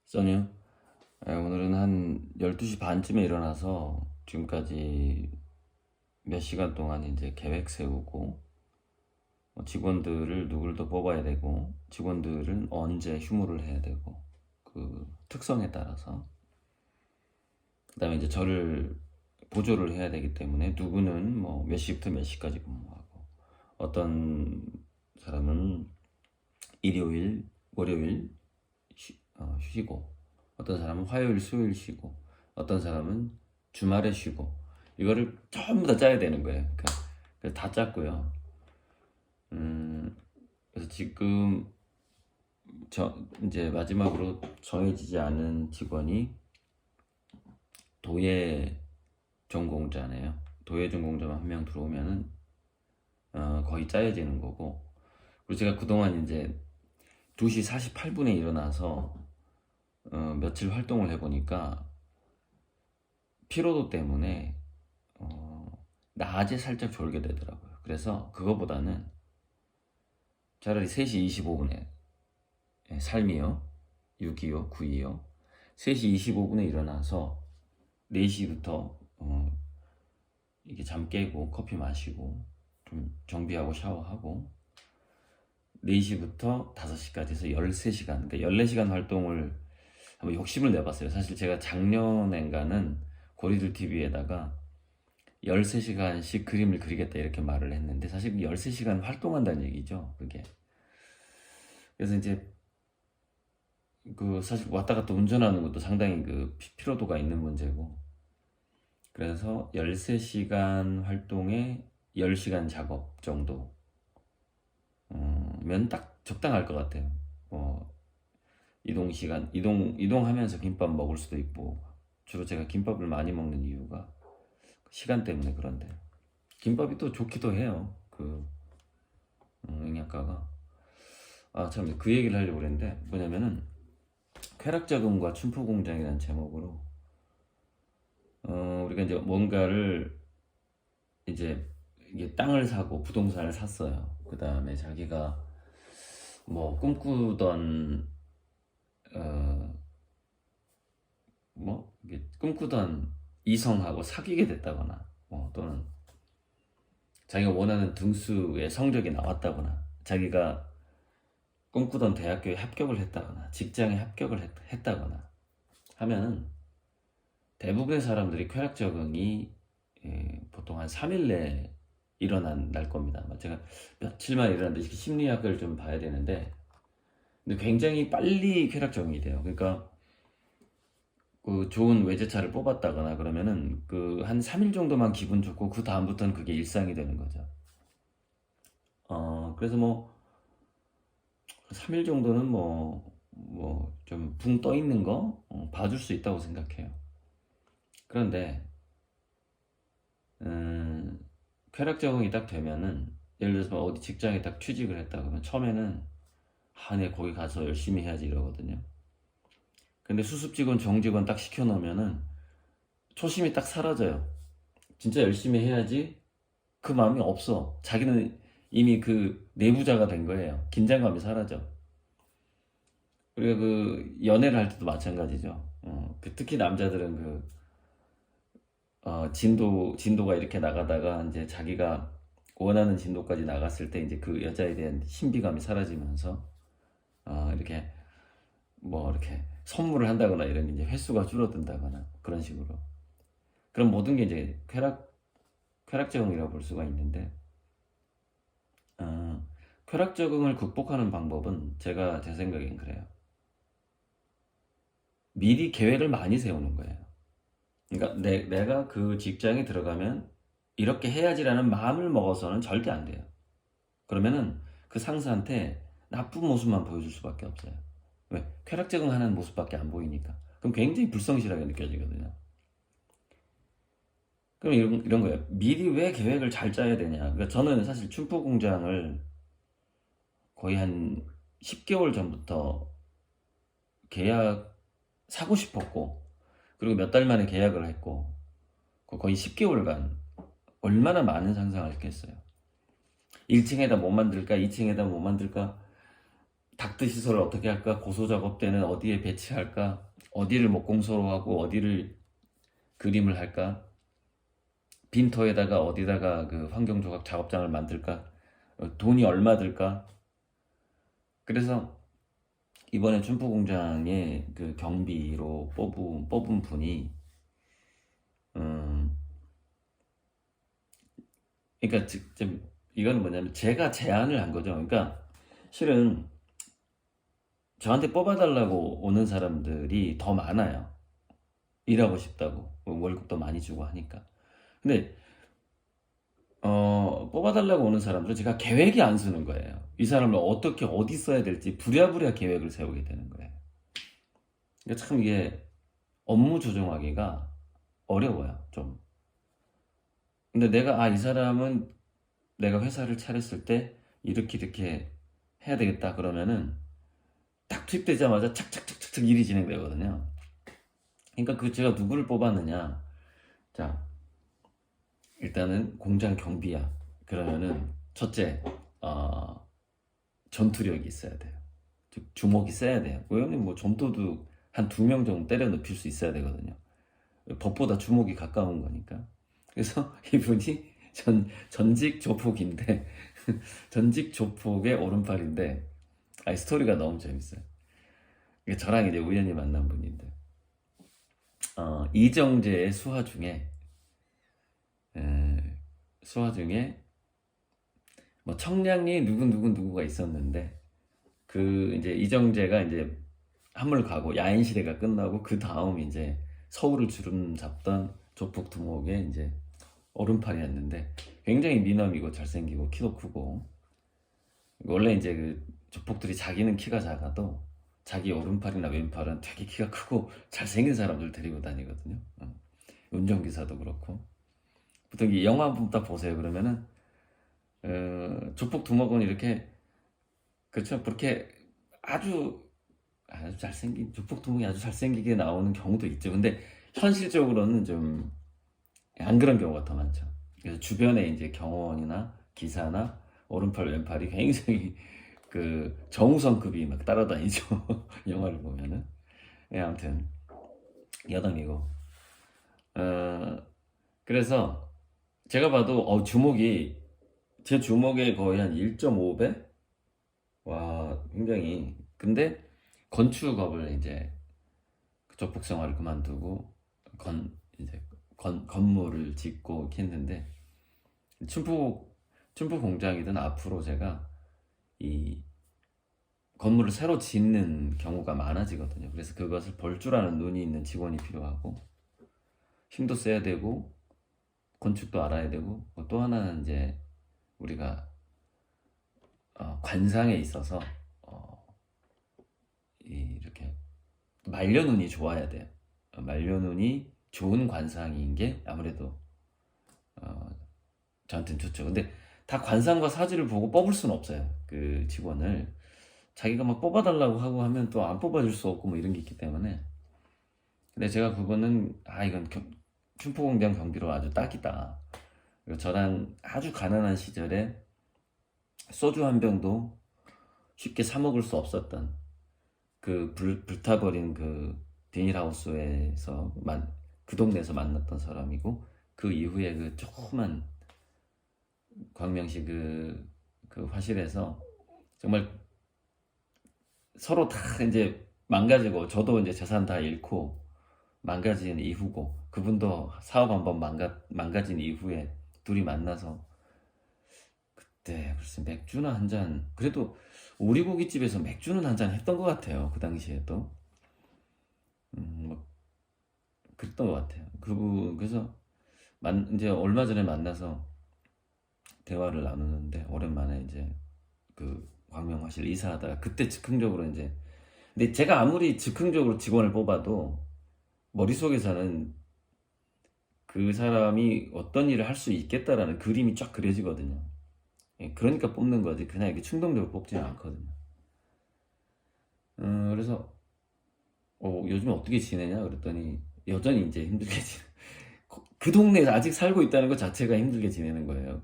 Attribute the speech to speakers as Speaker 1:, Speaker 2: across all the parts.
Speaker 1: 써니요? 오늘은 한 12시 반쯤에 일어나서 지금까지 몇 시간 동안 이제 계획 세우고 직원들을 누구를 더 뽑아야 되고 직원들은 언제 휴무를 해야 되고 그 특성에 따라서 그다음에 이제 저를 보조를 해야 되기 때문에 누구는 뭐 몇 시부터 몇 시까지 근무하고 어떤 사람은 일요일, 월요일 쉬고 어떤 사람은 화요일, 수요일 쉬고 어떤 사람은 주말에 쉬고 이거를 전부 다 짜야 되는 거예요. 그래서 다 짰고요. 그래서 지금 이제 마지막으로 정해지지 않은 직원이 도예 전공자네요. 도예 전공자만 한 명 들어오면은 거의 짜여지는 거고. 그리고 제가 그동안 이제 2시 48분에 일어나서 며칠 활동을 해보니까 피로도 때문에 낮에 살짝 졸게 되더라고요. 그래서 그거보다는 차라리 3시 25분에 삶이요. 6이요, 9이요. 3시 25분에 일어나서 4시부터 이게 잠 깨고 커피 마시고 좀 정비하고 샤워하고 4시부터 5시까지 해서 13시간, 그러니까 14시간 활동을 한번 욕심을 내봤어요. 사실 제가 작년엔가는 고리들 TV에다가 13시간씩 그림을 그리겠다 이렇게 말을 했는데 사실 13시간 활동한다는 얘기죠, 그게. 그래서 이제 그 사실 왔다 갔다 운전하는 것도 상당히 그 피로도가 있는 문제고, 그래서 13시간 활동에 10시간 작업 정도 면 딱 적당할 것 같아요. 이동 시간, 이동하면서 김밥 먹을 수도 있고, 주로 제가 김밥을 많이 먹는 이유가 시간 때문에 그런데, 김밥이 또 좋기도 해요. 영양가가. 참, 그 얘기를 하려고 그랬는데, 뭐냐면은, 쾌락자금과 춘포공장이라는 제목으로, 우리가 이제 뭔가를, 이제, 이게 땅을 사고 부동산을 샀어요. 그 다음에 자기가 뭐 꿈꾸던, 어, 이게 꿈꾸던 이성하고 사귀게 됐다거나, 또는 자기가 원하는 등수의 성적이 나왔다거나, 자기가 꿈꾸던 대학교에 합격을 했다거나, 직장에 합격을 했다거나 하면은 대부분의 사람들이 쾌락 적응이 보통 한 3일 내에 일어날 겁니다. 제가 며칠만 일어났는데 심리학을 좀 봐야 되는데, 근데 굉장히 빨리 쾌락 적응이 돼요. 그러니까 그 좋은 외제차를 뽑았다거나 그러면은 그 한 3일 정도만 기분 좋고 그 다음부터는 그게 일상이 되는 거죠. 그래서 뭐 3일 정도는 좀 붕 떠 있는 거 봐줄 수 있다고 생각해요. 그런데 쾌락 적응이 딱 되면은, 예를 들어서 뭐 어디 직장에 딱 취직을 했다 그러면 처음에는 내 거기 가서 열심히 해야지 이러거든요. 근데 수습 직원, 정직원 딱 시켜놓으면은 초심이 딱 사라져요. 진짜 열심히 해야지 그 마음이 없어. 자기는 이미 그 내부자가 된 거예요. 긴장감이 사라져. 그리고 그 연애를 할 때도 마찬가지죠. 특히 남자들은 진도가 이렇게 나가다가 이제 자기가 원하는 진도까지 나갔을 때 이제 그 여자에 대한 신비감이 사라지면서 이렇게 이렇게 선물을 한다거나 이런 이제 횟수가 줄어든다거나 그런 식으로. 그런 모든 게 이제 쾌락 적응이라고 볼 수가 있는데, 쾌락 적응을 극복하는 방법은 제 생각엔 그래요. 미리 계획을 많이 세우는 거예요. 그러니까 내가 그 직장에 들어가면 이렇게 해야지라는 마음을 먹어서는 절대 안 돼요. 그러면은 그 상사한테 나쁜 모습만 보여줄 수밖에 없어요. 왜? 쾌락 적응하는 모습밖에 안 보이니까. 그럼 굉장히 불성실하게 느껴지거든요. 그럼 이런 거예요. 미리 왜 계획을 잘 짜야 되냐. 그러니까 저는 사실 춘포 공장을 거의 한 10개월 전부터 계약 사고 싶었고, 그리고 몇 달 만에 계약을 했고, 거의 10개월간 얼마나 많은 상상을 했겠어요. 1층에다 뭐 만들까, 2층에다 뭐 만들까, 닥트 시설을 어떻게 할까? 고소 작업 때는 어디에 배치할까? 어디를 목공소로 하고 어디를 그림을 할까? 빈터에다가 어디다가 그 환경조각 작업장을 만들까? 돈이 얼마 들까? 그래서 이번에 춘포공장의 그 경비로 뽑은 분이 음 그러니까 지금 이건 뭐냐면 제가 제안을 한 거죠. 그러니까 실은 저한테 뽑아달라고 오는 사람들이 더 많아요. 일하고 싶다고 월급도 많이 주고 하니까. 근데 뽑아달라고 오는 사람들은 제가 계획이 안 서는 거예요. 이 사람을 어떻게 어디 써야 될지 부랴부랴 계획을 세우게 되는 거예요. 그러니까 참 이게 업무 조정하기가 어려워요, 좀. 근데 내가 이 사람은 내가 회사를 차렸을 때 이렇게 이렇게 해야 되겠다 그러면은 딱 투입되자마자 착착착착착 일이 진행되거든요. 그러니까 그 제가 누구를 뽑았느냐? 자, 일단은 공장 경비야. 그러면은 첫째, 전투력이 있어야 돼요. 즉 주먹이 세야 돼요. 왜냐면 뭐 점도도 한 2명 정도 때려 눕힐 수 있어야 되거든요. 법보다 주먹이 가까운 거니까. 그래서 이분이 전직 조폭인데 전직 조폭의 오른팔인데 스토리가 너무 재밌어요. 이게 저랑 이제 우연히 만난 분인데 이정재의 수화 중에 뭐 청량리 누구가 있었는데 그 이제 이정재가 이제 한물 가고 야인 시대가 끝나고 그 다음 이제 서울을 주름 잡던 조폭 두목의 이제 오른팔이었는데 굉장히 미남이고 잘생기고 키도 크고 원래 이제 그 조폭들이 자기는 키가 작아도 자기 오른팔이나 왼팔은 되게 키가 크고 잘생긴 사람들 데리고 다니거든요. 운전기사도 그렇고 보통 이 영화 한번 딱 보세요. 그러면은 조폭 두목은 이렇게 그렇죠. 그렇게 아주 잘생긴 조폭 두목이 아주 잘생기게 나오는 경우도 있죠. 근데 현실적으로는 좀 안 그런 경우가 더 많죠. 그래서 주변에 이제 경호원이나 기사나 오른팔 왼팔이 굉장히 그 정우성급이 막 따라다니죠. 영화를 보면은. 아무튼 여담이고. 그래서 제가 봐도 주먹이 제 주먹의 거의 한 1.5배? 와, 굉장히. 근데 건축업을 이제 조폭 생활을 그만두고 이제 건물을 짓고 이렇게 했는데 춘포 공장이든 앞으로 제가 이 건물을 새로 짓는 경우가 많아지거든요. 그래서 그것을 볼 줄 아는 눈이 있는 직원이 필요하고 힘도 써야 되고 건축도 알아야 되고 또 하나는 이제 우리가 관상에 있어서 이렇게 말려눈이 좋아야 돼요. 말려눈이 좋은 관상인 게 아무래도 저한테는 좋죠. 근데 다 관상과 사주를 보고 뽑을 수는 없어요. 그 직원을 자기가 막 뽑아달라고 하고 하면 또 안 뽑아줄 수 없고 뭐 이런 게 있기 때문에. 근데 제가 그거는 이건 춘포공장 경비로 아주 딱이다. 그리고 저랑 아주 가난한 시절에 소주 한 병도 쉽게 사 먹을 수 없었던 그 불타버린 그 비닐하우스에서 그 동네에서 만났던 사람이고 그 이후에 그 조그만 광명시 그 화실에서 정말 서로 다 이제 망가지고 저도 이제 재산 다 잃고 망가진 이후고 그분도 사업 한번 망가진 이후에 둘이 만나서 그때 글쎄 맥주나 한 잔 그래도 오리고기집에서 맥주는 한 잔 했던 것 같아요. 그 당시에도 뭐 그랬던 것 같아요. 그래서 이제 얼마 전에 만나서 대화를 나누는데 오랜만에 이제 그 광명화실 이사하다가 그때 즉흥적으로 이제 근데 제가 아무리 즉흥적으로 직원을 뽑아도 머릿속에서는 그 사람이 어떤 일을 할 수 있겠다라는 그림이 쫙 그려지거든요. 그러니까 뽑는 거지 그냥 이렇게 충동적으로 뽑지는 않거든요. 그래서 요즘 어떻게 지내냐 그랬더니 여전히 이제 힘들게 그 동네에 아직 살고 있다는 것 자체가 힘들게 지내는 거예요.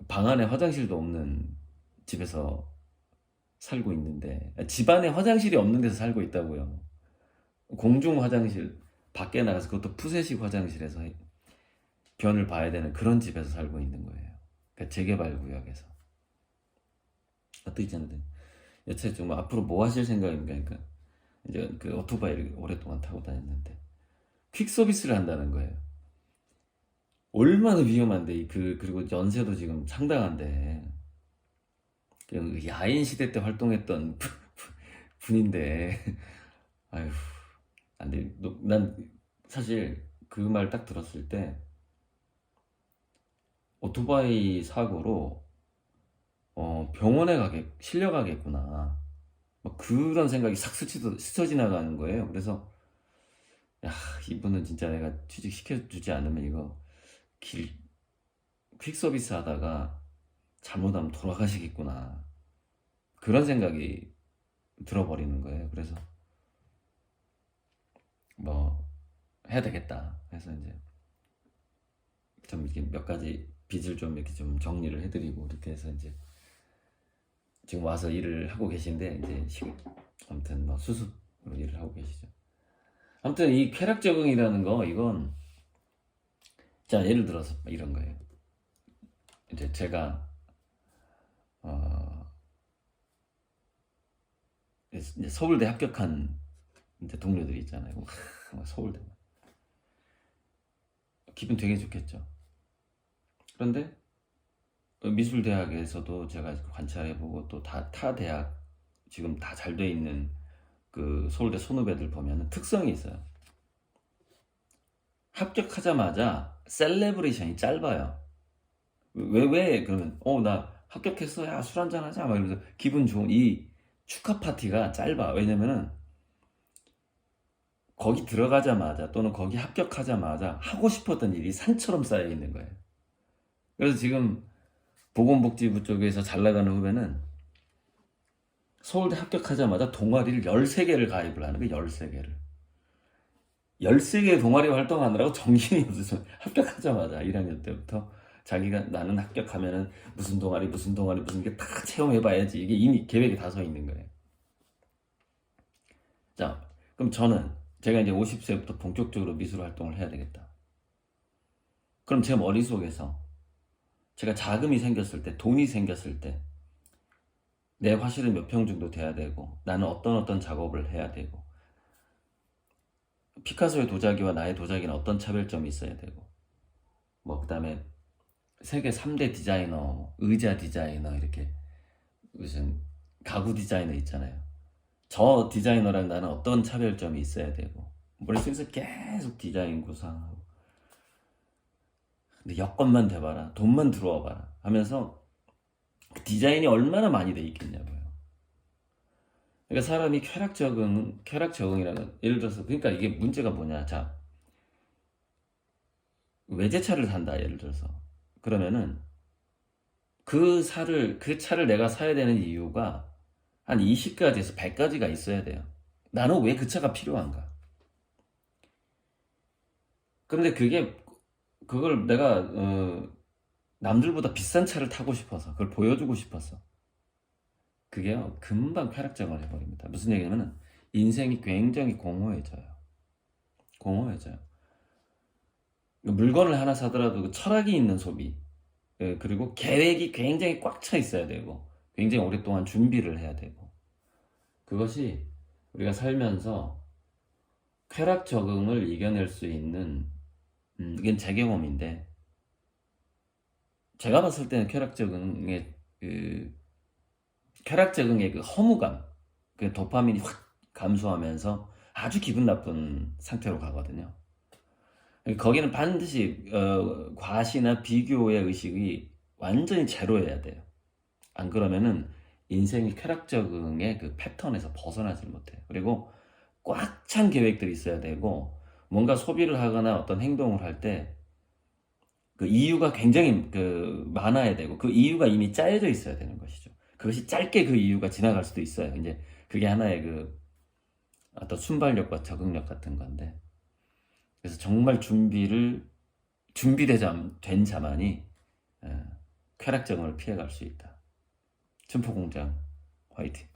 Speaker 1: 방 안에 화장실도 없는 집에서 살고 있는데, 집안에 화장실이 없는 데서 살고 있다고요. 공중 화장실 밖에 나가서, 그것도 푸세식 화장실에서 변을 봐야 되는 그런 집에서 살고 있는 거예요. 그러니까 재개발 구역에서. 어떻게 있잖아요. 여태 좀 앞으로 뭐 하실 생각입니까? 그러니까 이제 그 오토바이를 오랫동안 타고 다녔는데 퀵 서비스를 한다는 거예요. 얼마나 위험한데, 그리고 연세도 지금 상당한데, 그 야인 시대 때 활동했던 분인데, 아휴, 안 돼. 난 사실 그 말 딱 들었을 때, 오토바이 사고로 병원에 실려가겠구나. 막 그런 생각이 싹 스쳐 지나가는 거예요. 그래서, 야, 이분은 진짜 내가 취직시켜주지 않으면 이거 길, 퀵 서비스 하다가 잘못하면 돌아가시겠구나. 그런 생각이 들어버리는 거예요. 그래서 뭐 해야 되겠다. 그래서 이제 좀 이렇게 몇 가지 빚을 좀 이렇게 좀 정리를 해드리고 이렇게 해서 이제 지금 와서 일을 하고 계신데, 이제 아무튼 뭐 수습으로 일을 하고 계시죠. 아무튼 이 쾌락 적응이라는 거, 이건 자 예를 들어서 이런 거예요. 이제 제가 어 이제 서울대 합격한 이제 동료들이 있잖아요. 서울대 기분 되게 좋겠죠. 그런데 미술대학에서도 제가 관찰해보고 또 타 대학 지금 다 잘 돼 있는 그 서울대 선후배들 보면 특성이 있어요. 합격하자마자 셀레브레이션이 짧아요. 왜 그러면 나 합격했어, 야 술 한잔 하자 막 이러면서 기분 좋은 이 축하 파티가 짧아. 왜냐면은 거기 들어가자마자 또는 거기 합격하자마자 하고 싶었던 일이 산처럼 쌓여 있는 거예요. 그래서 지금 보건복지부 쪽에서 잘 나가는 후배는 서울대 합격하자마자 동아리를 13개를 가입을 하는 거예요. 13개를. 13개의 동아리 활동하느라고 정신이 없어서 합격하자마자 1학년 때부터 자기가 나는 합격하면은 무슨 동아리 무슨 게 다 체험해봐야지, 이게 이미 계획이 다 서 있는 거예요. 자, 그럼 제가 이제 50세부터 본격적으로 미술 활동을 해야 되겠다. 그럼 제 머릿속에서 제가 자금이 생겼을 때, 돈이 생겼을 때 내 화실은 몇 평 정도 돼야 되고, 나는 어떤 작업을 해야 되고, 피카소의 도자기와 나의 도자기는 어떤 차별점이 있어야 되고, 뭐 그다음에 세계 3대 디자이너, 의자 디자이너, 이렇게 무슨 가구 디자이너 있잖아요. 저 디자이너랑 나는 어떤 차별점이 있어야 되고, 머릿속에서 계속 디자인 구상하고, 근데 여건만 돼봐라, 돈만 들어와 봐라 하면서 그 디자인이 얼마나 많이 돼 있겠냐고요. 그러니까 사람이 쾌락 적응이라는, 예를 들어서, 그러니까 이게 문제가 뭐냐. 자, 외제차를 산다 예를 들어서. 그러면은 그 차를 내가 사야 되는 이유가 한 20가지에서 100가지가 있어야 돼요. 나는 왜 그 차가 필요한가? 근데 그걸 내가 남들보다 비싼 차를 타고 싶어서, 그걸 보여주고 싶어서, 그게요 금방 쾌락적응을 해버립니다. 무슨 얘기냐면은 인생이 굉장히 공허해져요. 물건을 하나 사더라도 그 철학이 있는 소비, 그리고 계획이 굉장히 꽉 차 있어야 되고, 굉장히 오랫동안 준비를 해야 되고, 그것이 우리가 살면서 쾌락 적응을 이겨낼 수 있는, 이건 제 경험인데, 제가 봤을 때는 쾌락 적응의 그 허무감, 그 도파민이 확 감소하면서 아주 기분 나쁜 상태로 가거든요. 거기는 반드시 과시나 비교의 의식이 완전히 제로여야 돼요. 안 그러면은 인생이 쾌락적응의 그 패턴에서 벗어나질 못해요. 그리고 꽉 찬 계획들이 있어야 되고, 뭔가 소비를 하거나 어떤 행동을 할 때 그 이유가 굉장히 많아야 되고, 그 이유가 이미 짜여져 있어야 되는 것이죠. 그것이 짧게 그 이유가 지나갈 수도 있어요. 이제 그게 하나의 어떤 순발력과 적응력 같은 건데, 그래서 정말 준비된 자만이 쾌락적응을 피해갈 수 있다. 춘포공장 화이팅.